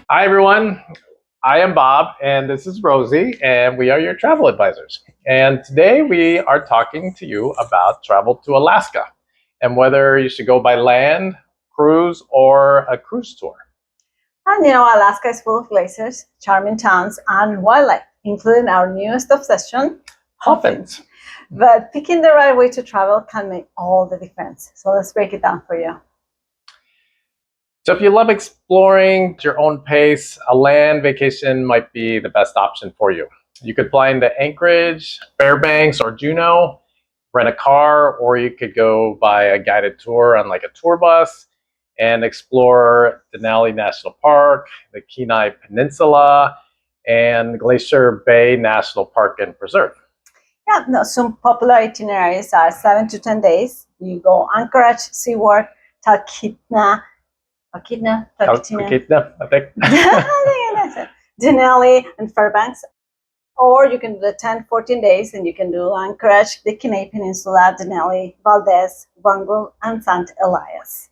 Hi everyone, I am Bob and this is Rosie and we are your travel advisors. And today we are talking to you about travel to Alaska and whether you should go by land, cruise, or a cruise tour. And you know, Alaska is full of glaciers, charming towns, and wildlife, including our newest obsession, puffins. But picking the right way to travel can make all the difference. So let's break it down for you. So if you love exploring at your own pace, a land vacation might be the best option for you. You could fly into Anchorage, Fairbanks, or Juneau, rent a car, or you could go by a guided tour on like a tour bus and explore Denali National Park, the Kenai Peninsula, and Glacier Bay National Park and Preserve. Yeah, no, some popular itineraries are 7 to 10 days. You go Anchorage, Seaward, Talkeetna, I think. Denali and Fairbanks. Or you can do the 10-14 days and you can do Anchorage, the Kenai Peninsula, Denali, Valdez, Wrangell, and St. Elias.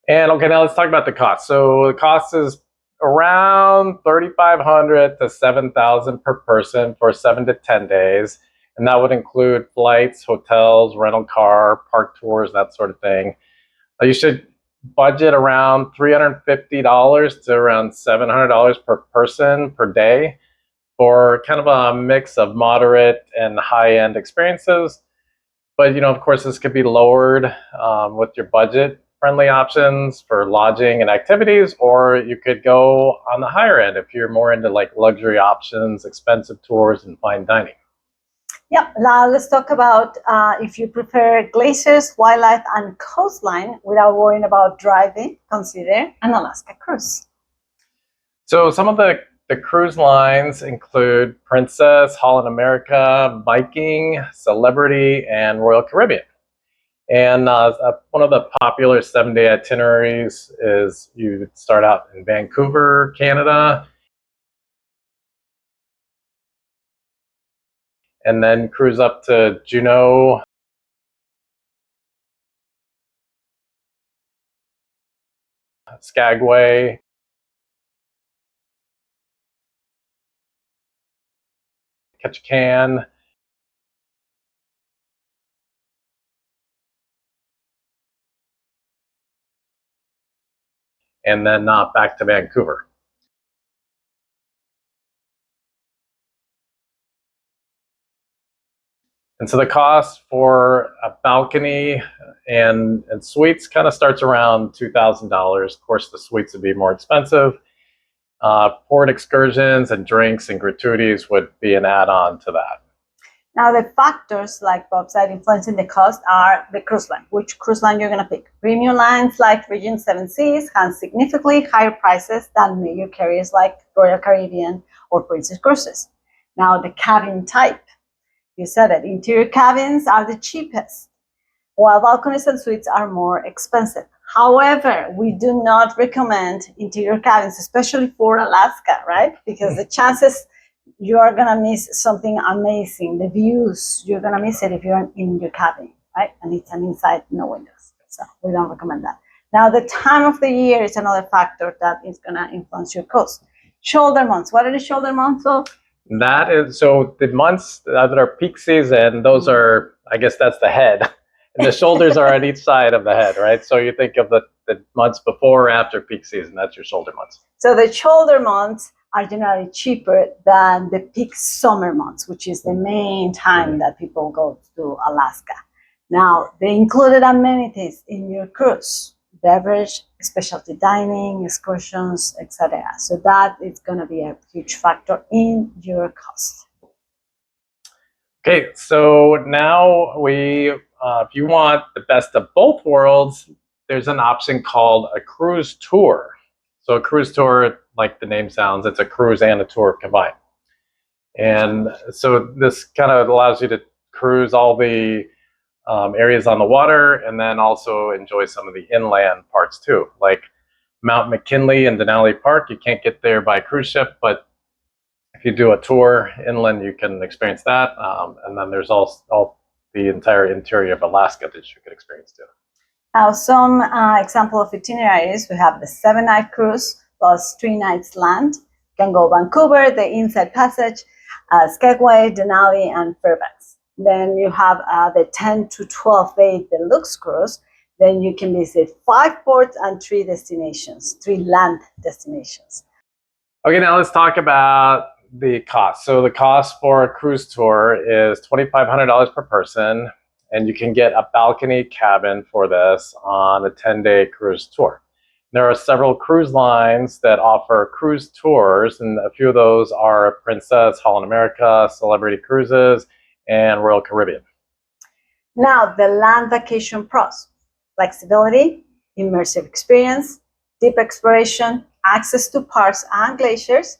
And okay, now let's talk about the cost. So the cost is around $3,500 to $7,000 per person for 7 to 10 days. And that would include flights, hotels, rental car, park tours, that sort of thing. You should budget around $350 to around $700 per person per day for kind of a mix of moderate and high-end experiences. But, you know, of course, this could be lowered with your budget-friendly options for lodging and activities, or you could go on the higher end if you're more into like luxury options, expensive tours, and fine dining. Yeah, now let's talk about if you prefer glaciers, wildlife, and coastline without worrying about driving, consider an Alaska cruise. So some of the cruise lines include Princess, Holland America, Viking, Celebrity, and Royal Caribbean. And one of the popular 7-day itineraries is you start out in Vancouver, Canada, and then cruise up to Juneau, Skagway, Ketchikan, and then back to Vancouver. And so the cost for a balcony and suites kind of starts around $2,000. Of course, the suites would be more expensive. Port excursions and drinks and gratuities would be an add-on to that. Now, the factors, like Bob said, influencing the cost are the cruise line. Which cruise line you're going to pick? Premium lines like Regent Seven Seas have significantly higher prices than major carriers like Royal Caribbean or Princess Cruises. Now, the cabin type. You said it. Interior cabins are the cheapest, while balconies and suites are more expensive. However, we do not recommend interior cabins, especially for Alaska, right? Because the chances you are going to miss something amazing. The views, you're going to miss it if you're in your cabin, right? And it's an inside, no windows. So we don't recommend that. Now, the time of the year is another factor that is going to influence your cost. Shoulder months. What are the shoulder months of? That is, so the months that are peak season, those are, I guess that's the head. And the shoulders are on each side of the head, right? So you think of the months before or after peak season, that's your shoulder months. So the shoulder months are generally cheaper than the peak summer months, which is the main time that people go to Alaska. Now, they included amenities in your cruise. beverage, specialty dining, excursions, etc. So that is going to be a huge factor in your cost. Okay, so now if you want the best of both worlds, there's an option called a cruise tour. So a cruise tour, like the name sounds, it's a cruise and a tour combined. And so this kind of allows you to cruise all the areas on the water and then also enjoy some of the inland parts too. Like Mount McKinley and Denali Park, you can't get there by cruise ship, but if you do a tour inland, you can experience that. And then there's all the entire interior of Alaska that you could experience too. Now, some example of itineraries, we have the 7-night cruise plus 3 nights land. You can go Vancouver, the Inside Passage, Skagway, Denali, and Fairbanks. Then you have the 10 to 12 day deluxe cruise. Then you can visit 5 ports and 3 destinations, 3 land destinations. Okay, now let's talk about the cost. So the cost for a cruise tour is $2,500 per person, and you can get a balcony cabin for this on a 10-day cruise tour. There are several cruise lines that offer cruise tours, and a few of those are Princess, Holland America, Celebrity Cruises, and Royal Caribbean. Now, the land vacation pros: flexibility, immersive experience, deep exploration, access to parks and glaciers.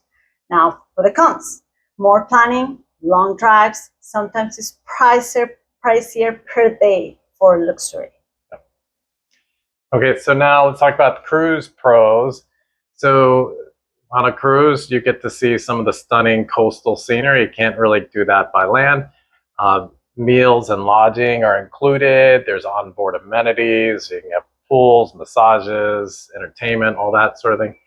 Now, for the cons: more planning, long drives, sometimes it's pricier per day for luxury. Okay, so now let's talk about the cruise pros. So on a cruise, you get to see some of the stunning coastal scenery. You can't really do that by land. Meals and lodging are included. There's onboard amenities. You can have pools, massages, entertainment, all that sort of thing.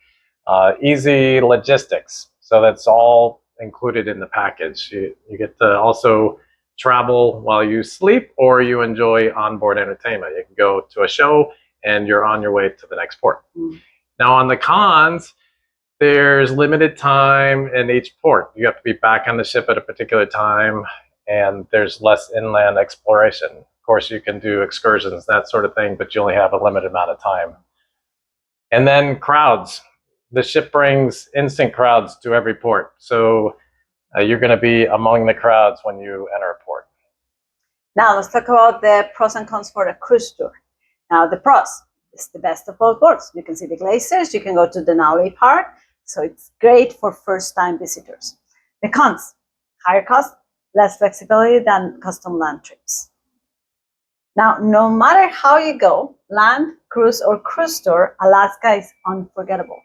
Easy logistics. So that's all included in the package. You get to also travel while you sleep, or you enjoy onboard entertainment. You can go to a show and you're on your way to the next port. Now on the cons, there's limited time in each port. You have to be back on the ship at a particular time, and there's less inland exploration. Of course, you can do excursions, that sort of thing, but you only have a limited amount of time. And then crowds. The ship brings instant crowds to every port. So you're going to be among the crowds when you enter a port. Now let's talk about the pros and cons for a cruise tour. Now the pros: it's the best of both worlds. You can see the glaciers, you can go to Denali Park, so it's great for first-time visitors. The cons: higher cost, less flexibility than custom land trips. Now, no matter how you go, land, cruise, or cruise tour, Alaska is unforgettable.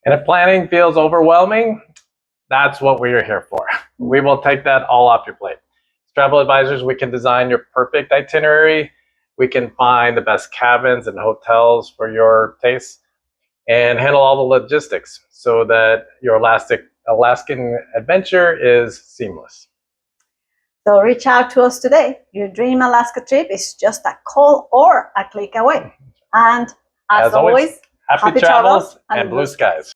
And if planning feels overwhelming, that's what we're here for. We will take that all off your plate. As travel advisors, we can design your perfect itinerary. We can find the best cabins and hotels for your tastes and handle all the logistics so that your Alaskan adventure is seamless. So reach out to us today. Your dream Alaska trip is just a call or a click away. And as always, happy travels and blue skies.